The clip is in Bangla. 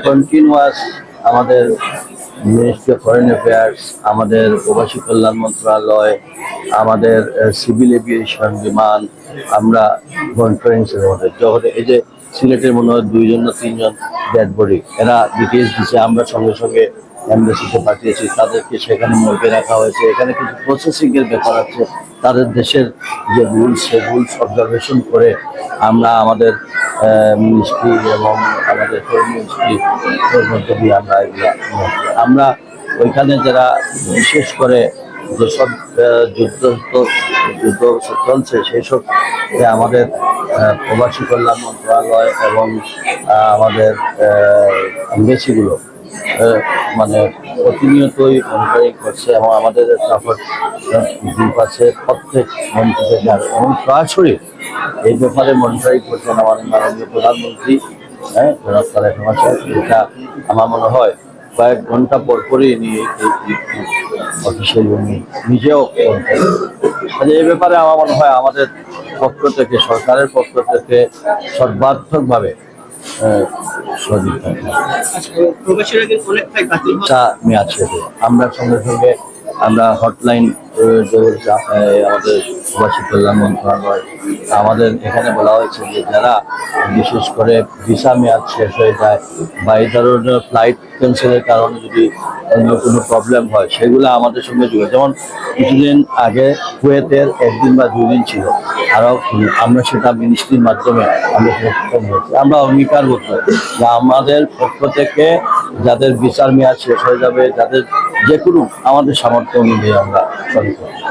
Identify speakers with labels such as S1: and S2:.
S1: কন্টিনিউয়াস আমাদের মিনিস্ট্রি অফ ফরেন অ্যাফেয়ার্স, আমাদের প্রবাসী কল্যাণ মন্ত্রণালয়, আমাদের সিভিল এভিয়েশন বিমান, আমরা কনফারেন্সের মধ্যে যখন এই যে সিলেটের মনে হয় 2জন না 3জন ডেড বডি এরা ডিটেলস দিচ্ছে, আমরা সঙ্গে সঙ্গে এমবাসিতে পাঠিয়েছি, তাদেরকে সেখানে মর্গে রাখা হয়েছে। এখানে কিছু প্রসেসিং এর ব্যাপার আছে, তাদের দেশের যে রুলস সেই রুলস অবজারভেশন করে আমরা আমাদের মিনিস্ট্রি এবং আমাদের ফরেন মিনিস্ট্রি মধ্য দিয়ে আমরা এগুলো আমরা ওইখানে যারা বিশেষ করে যেসব যুদ্ধ যুদ্ধ চলছে সেই সব আমাদের প্রবাসী কল্যাণ মন্ত্রণালয় এবং আমাদের এমবেসিগুলো মানে প্রতিনিয়তই মনিটরিং করছে এবং আমাদের সাপোর্ট গ্রুপ আছে প্রত্যেক মন্ত্রী থেকে এবং সরাসরি এই ব্যাপারে মনিটরিং করছেন আমাদের মাননীয় প্রধানমন্ত্রী। হ্যাঁ, এটা আমার মনে হয় কয়েক ঘন্টা পরপরই নিয়ে অফিসে নিজেও এই ব্যাপারে আমার মনে হয় আমাদের পক্ষ থেকে, সরকারের পক্ষ থেকে সর্বাত্মকভাবে মেয়াদ শেষে আমরা সঙ্গে সঙ্গে আমরা হটলাইন আমাদের প্রবাসী কল্যাণ মন্ত্রণালয় আমাদের এখানে বলা হয়েছে যে যারা বিশেষ করে ভিসা মেয়াদ শেষ হয়ে যায় বা এই ধরনের ফ্লাইট ক্যান্সেলের কারণে যদি অন্য কোনো প্রবলেম হয় সেগুলো আমাদের সঙ্গে যোগাযোগ, যেমন কিছুদিন আগে কুয়েতের 1 দিন বা 2 দিন ছিল, আরও আমরা সেটা মিনিস্ট্রির মাধ্যমে আমরা অঙ্গীকারবদ্ধ যে আমাদের পক্ষ থেকে যাদের ভিসার মেয়াদ শেষ হয়ে যাবে, যাদের যে কোনো আমাদের সামর্থ্য অনুযায়ী আমরা সরি করব।